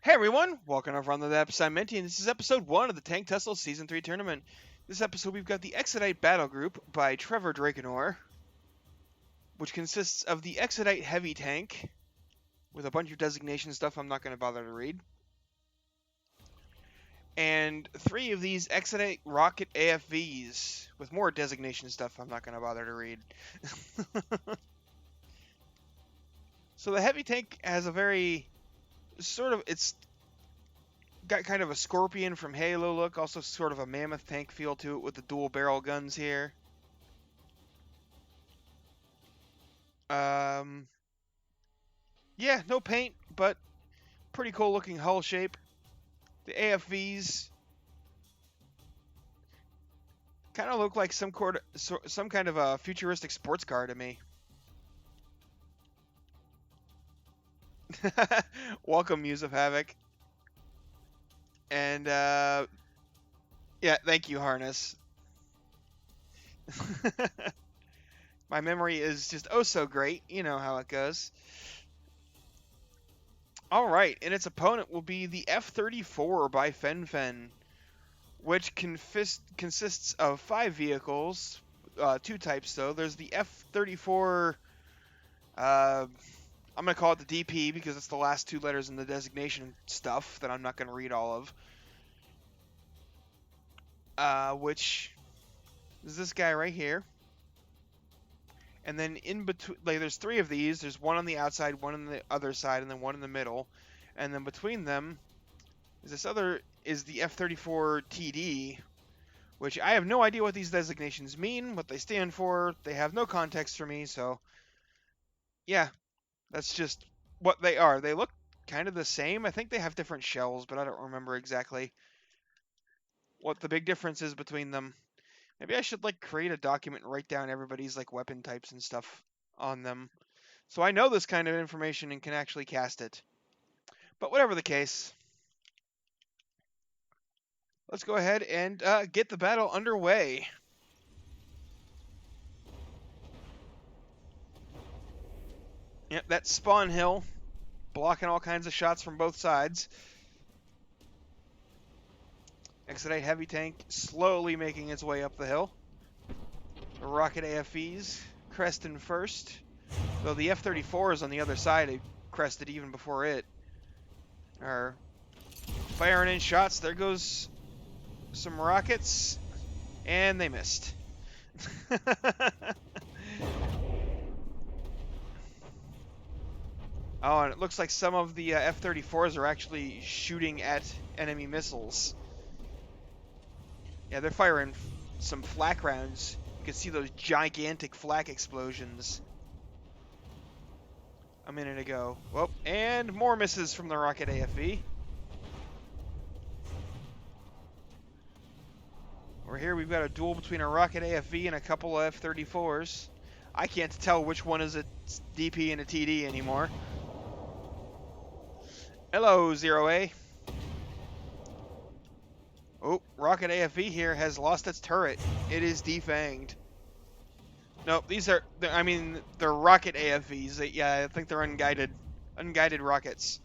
Hey everyone, welcome over on the episode I'm Minty, and this is episode 1 of the Tank Tussle Season 3 tournament. This episode we've got the Exodite Battle Group by Trevor Drakenor, which consists of the Exodite Heavy Tank, with a bunch of designation stuff I'm not going to bother to read, and 3 of these Exodite Rocket AFVs, with more designation stuff I'm not going to bother to read. So the Heavy Tank has a very, it's got kind of a Scorpion from Halo look, also sort of a Mammoth tank feel to it with the dual barrel guns here. Yeah, no paint, but pretty cool looking hull shape. The AFVs kind of look like some kind of a futuristic sports car to me. Welcome, Muse of Havoc. And yeah, thank you, Harness. My memory is just oh so great. You know how it goes. All right, and its opponent will be the F-34 by Fen, which consists of 5 vehicles, 2 types though. There's the F-34, I'm going to call it the DP because it's the last 2 letters in the designation stuff that I'm not going to read all of. Which is this guy right here. And then in between, like, there's 3 of these. There's one on the outside, one on the other side, and then one in the middle. And then between them is the F-34 TD, which I have no idea what these designations mean, what they stand for. They have no context for me, so yeah, that's just what they are. They look kind of the same. I think they have different shells, but I don't remember exactly what the big difference is between them. Maybe I should create a document and write down everybody's weapon types and stuff on them, so I know this kind of information and can actually cast it. But whatever the case, let's go ahead and get the battle underway. Yep, that spawn hill, blocking all kinds of shots from both sides. Exodite Heavy Tank slowly making its way up the hill. The Rocket AFVs cresting first, though the F-34 is on the other side. It crested even before it. Are firing in shots. There goes some rockets, and they missed. Oh, and it looks like some of the F-34s are actually shooting at enemy missiles. Yeah, they're firing some flak rounds. You can see those gigantic flak explosions a minute ago. Whoop, and more misses from the Rocket AFV. Over here we've got a duel between a Rocket AFV and a couple of F-34s. I can't tell which one is a DP and a TD anymore. Hello, 0A. Oh, Rocket AFV here has lost its turret. It is defanged. Nope, they're Rocket AFVs. Yeah, I think they're unguided rockets.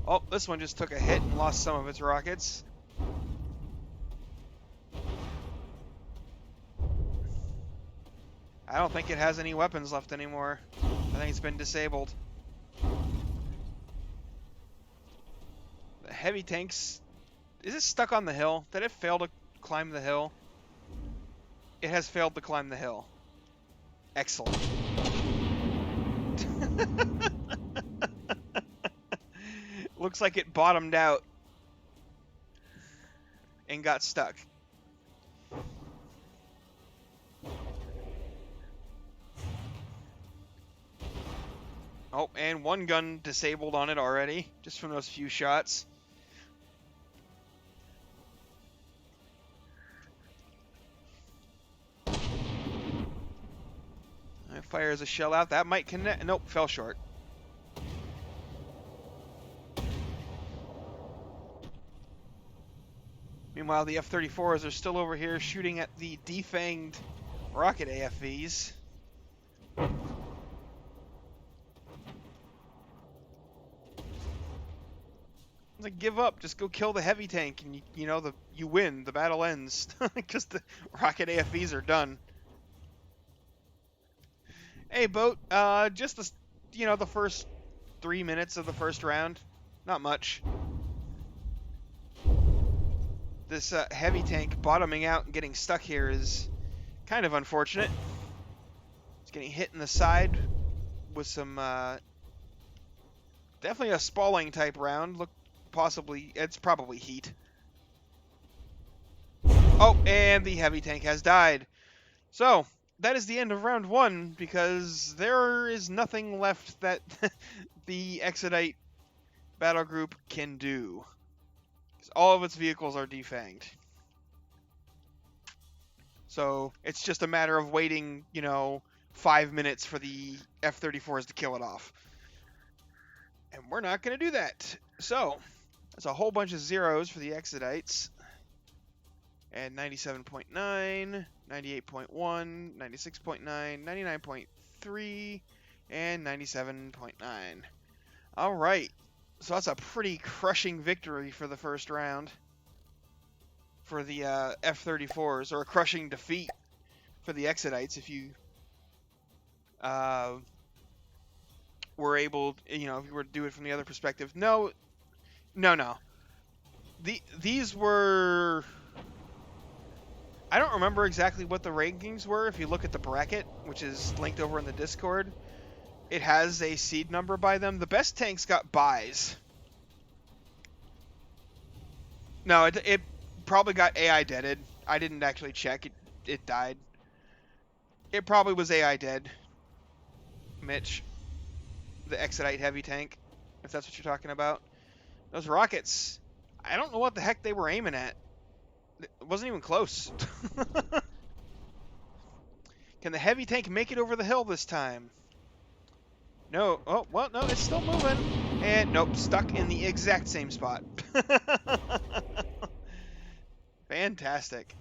Oh, this one just took a hit and lost some of its rockets. I don't think it has any weapons left anymore. I think it's been disabled. The heavy tanks... Is it stuck on the hill? Did it fail to climb the hill? It has failed to climb the hill. Excellent. Looks like it bottomed out and got stuck. Oh, and one gun disabled on it already, just from those few shots. It fires a shell out. That might connect. Nope, fell short. Meanwhile, the F-34s are still over here shooting at the defanged Rocket AFVs. It's like, give up, just go kill the heavy tank, and you win. The battle ends because the rocket AFVs are done. Hey, boat. Just the first 3 minutes of the first round, not much. This heavy tank bottoming out and getting stuck here is kind of unfortunate. It's getting hit in the side with some definitely a spalling type round. It's probably heat. Oh, and the heavy tank has died. So, that is the end of round 1, because there is nothing left that the Exodite battle group can do. All of its vehicles are defanged. So, it's just a matter of waiting, 5 minutes for the F-34s to kill it off. And we're not going to do that. So, that's a whole bunch of zeros for the Exodites. And 97.9, 98.1, 96.9, 99.3, and 97.9. All right. So that's a pretty crushing victory for the first round for the F-34s, or a crushing defeat for the Exodites if you were able, if you were to do it from the other perspective. No. These were... I don't remember exactly what the rankings were. If you look at the bracket, which is linked over in the Discord, it has a seed number by them. The best tanks got buys. No, it probably got AI deaded. I didn't actually check. It died. It probably was AI dead. Mitch, the Exodite heavy tank, if that's what you're talking about. Those rockets, I don't know what the heck they were aiming at. It wasn't even close. Can the heavy tank make it over the hill this time? No. Oh, well, no, it's still moving. And nope, stuck in the exact same spot. Fantastic.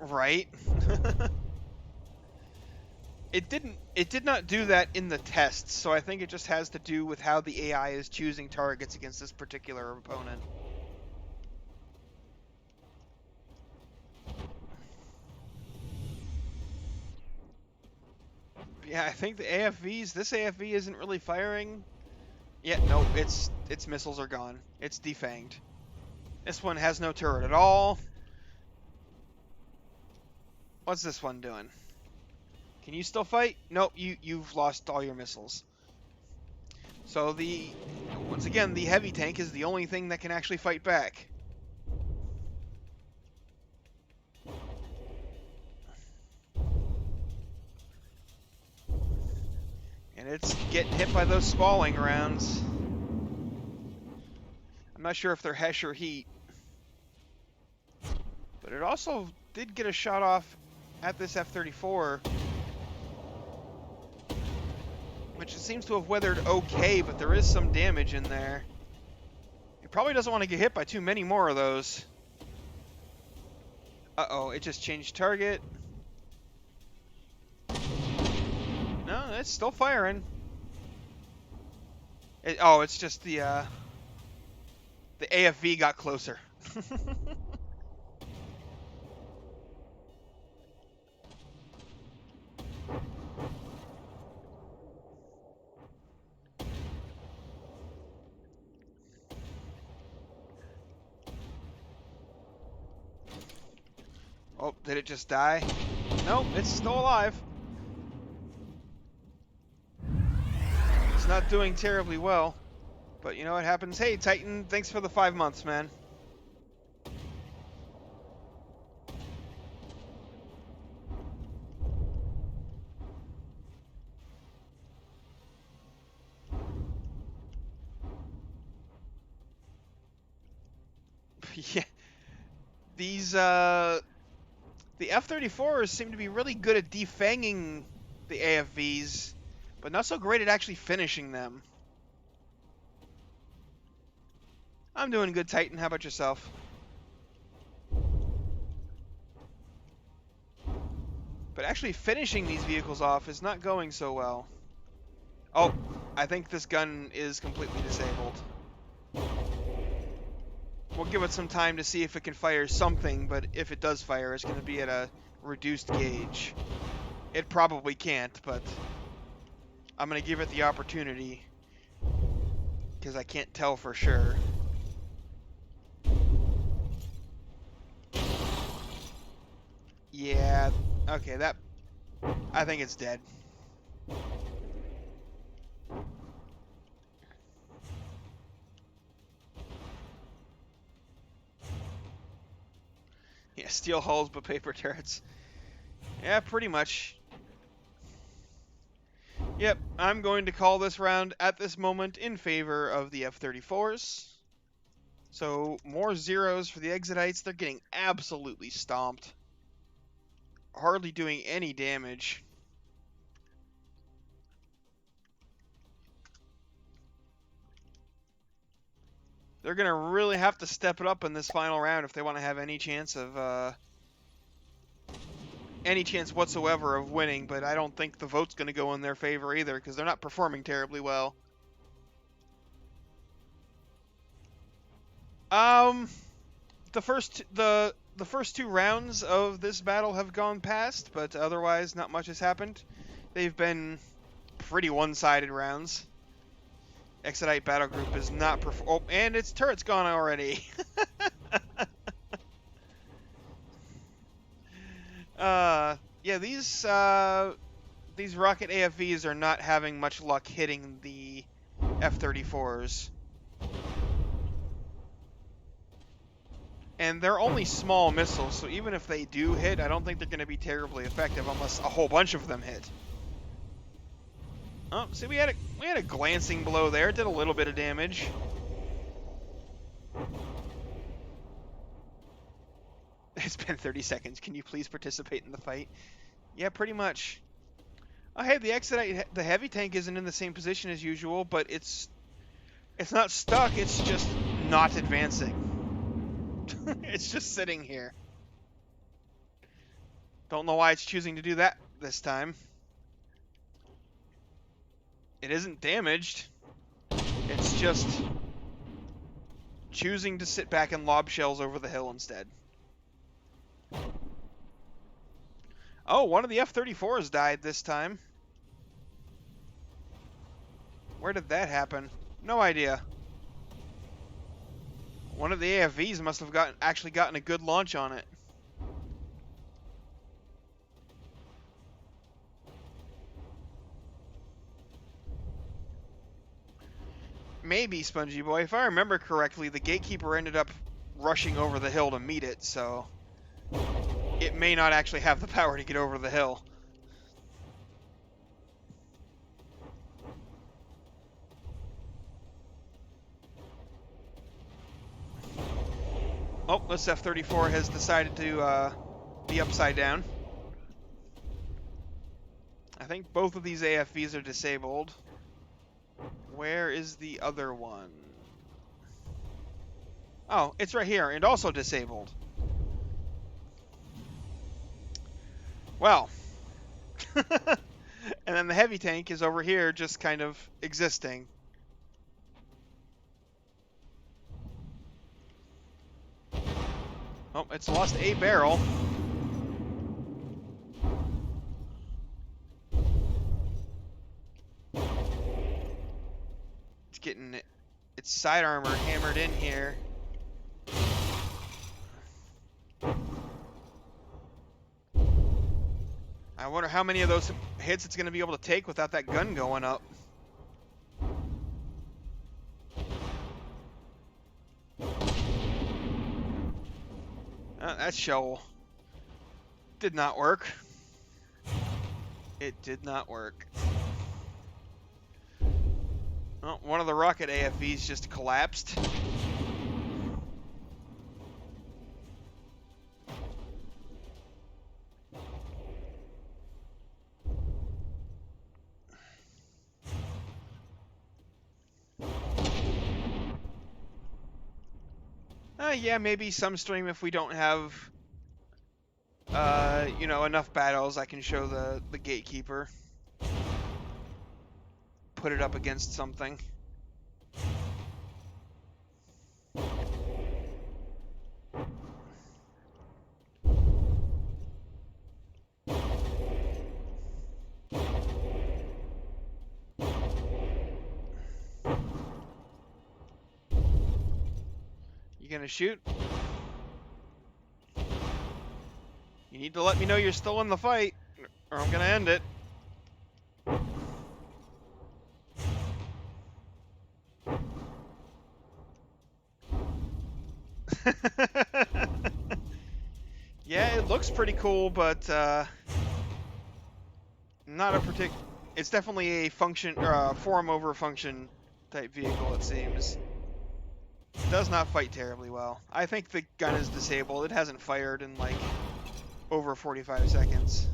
Right? It did not do that in the tests, so I think it just has to do with how the AI is choosing targets against this particular opponent. Yeah, I think the AFVs, this AFV isn't really firing. Yeah, no, its missiles are gone. It's defanged. This one has no turret at all. What's this one doing? Can you still fight? Nope, you've lost all your missiles. So once again, the heavy tank is the only thing that can actually fight back. And it's getting hit by those spalling rounds. I'm not sure if they're Hesh or Heat. But it also did get a shot off at this F-34, which it seems to have weathered okay, but there is some damage in there. It probably doesn't want to get hit by too many more of those. Uh-oh, it just changed target. No, it's still firing. It's just the AFV got closer. Oh, did it just die? Nope, it's still alive. It's not doing terribly well, but you know what happens? Hey, Titan, thanks for the 5 months, man. Yeah, these The F-34s seem to be really good at defanging the AFVs, but not so great at actually finishing them. I'm doing good, Titan. How about yourself? But actually finishing these vehicles off is not going so well. Oh, I think this gun is completely disabled. We'll give it some time to see if it can fire something, but if it does fire, it's going to be at a reduced gauge. It probably can't, but I'm going to give it the opportunity because I can't tell for sure. Yeah, okay, I think it's dead. Yeah, steel hulls but paper turrets. Yeah, pretty much. Yep, I'm going to call this round at this moment in favor of the F-34s. So, more zeros for the Exodites. They're getting absolutely stomped. Hardly doing any damage. They're going to really have to step it up in this final round if they want to have any chance of, any chance whatsoever of winning, but I don't think the vote's going to go in their favor either, because they're not performing terribly well. The first two rounds of this battle have gone past, but otherwise not much has happened. They've been pretty one-sided rounds. Exodite battle group is not oh, and its turret's gone already. Yeah, these rocket AFVs are not having much luck hitting the F-34s. And they're only small missiles, so even if they do hit, I don't think they're going to be terribly effective unless a whole bunch of them hit. Oh, see, we had a glancing blow there. It did a little bit of damage. It's been 30 seconds. Can you please participate in the fight? Yeah, pretty much. Oh, hey, the Exodite, the heavy tank isn't in the same position as usual, but it's not stuck. It's just not advancing. It's just sitting here. Don't know why it's choosing to do that this time. It isn't damaged. It's just choosing to sit back and lob shells over the hill instead. Oh, one of the F-34s died this time. Where did that happen? No idea. One of the AFVs must have actually gotten a good launch on it. Maybe, Spongy Boy. If I remember correctly, the Gatekeeper ended up rushing over the hill to meet it, so it may not actually have the power to get over the hill. Oh, this F-34 has decided to be upside down. I think both of these AFVs are disabled. Where is the other one? Oh, it's right here, and also disabled. Well. And then the heavy tank is over here just kind of existing. Oh, it's lost a barrel. It's getting its side armor hammered in here. I wonder how many of those hits it's going to be able to take without that gun going up. That shell did not work. It did not work. Oh, one of the rocket AFVs just collapsed. Yeah, maybe some stream if we don't have, enough battles, I can show the gatekeeper. Put it up against something. You gonna shoot? You need to let me know you're still in the fight, or I'm gonna end it. Yeah, it looks pretty cool, but not a particular. It's definitely a function, or form over function type vehicle. It seems. Does not fight terribly well. I think the gun is disabled. It hasn't fired in like over 45 seconds.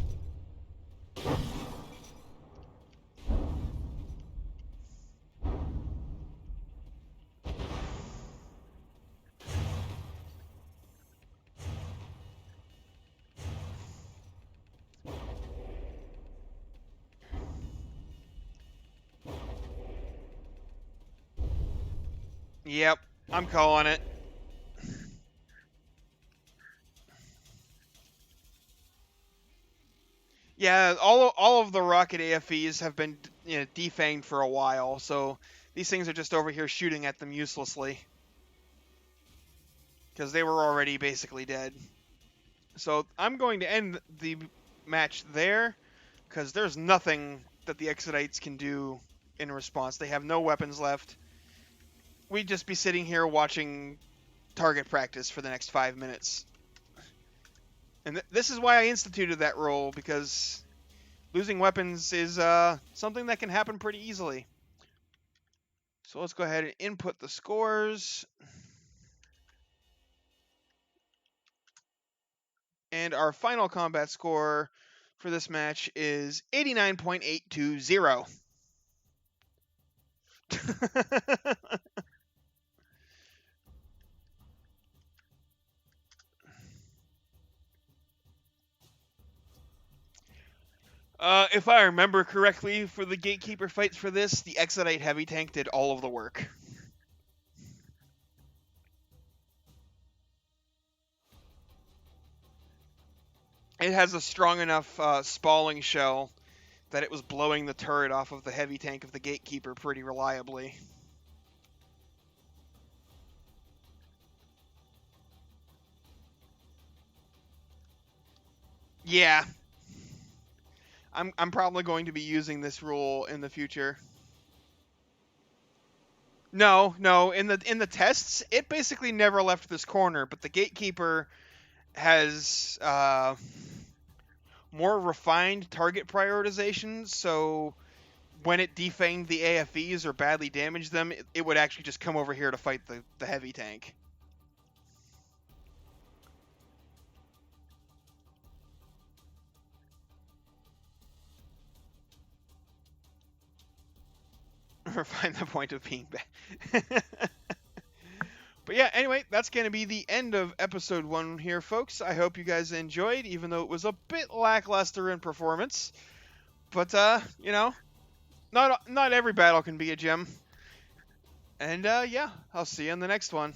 Yep, I'm calling it. Yeah, all of the rocket AFEs have been defanged for a while, so these things are just over here shooting at them uselessly because they were already basically dead. So I'm going to end the match there because there's nothing that the Exodites can do in response. They have no weapons left. We'd just be sitting here watching target practice for the next 5 minutes. And this is why I instituted that rule, because losing weapons is something that can happen pretty easily. So let's go ahead and input the scores. And our final combat score for this match is 89.820. If I remember correctly, for the Gatekeeper fights for this, the Exodite Heavy Tank did all of the work. It has a strong enough spalling shell that it was blowing the turret off of the Heavy Tank of the Gatekeeper pretty reliably. Yeah. I'm probably going to be using this rule in the future. No, in the tests, it basically never left this corner, but the Gatekeeper has more refined target prioritization, so when it defanged the AFEs or badly damaged them, it would actually just come over here to fight the heavy tank. Refine the point of being bad. But yeah, anyway, that's going to be the end of episode 1 here, folks. I hope you guys enjoyed, even though it was a bit lackluster in performance. But, not every battle can be a gem. And, yeah, I'll see you in the next one.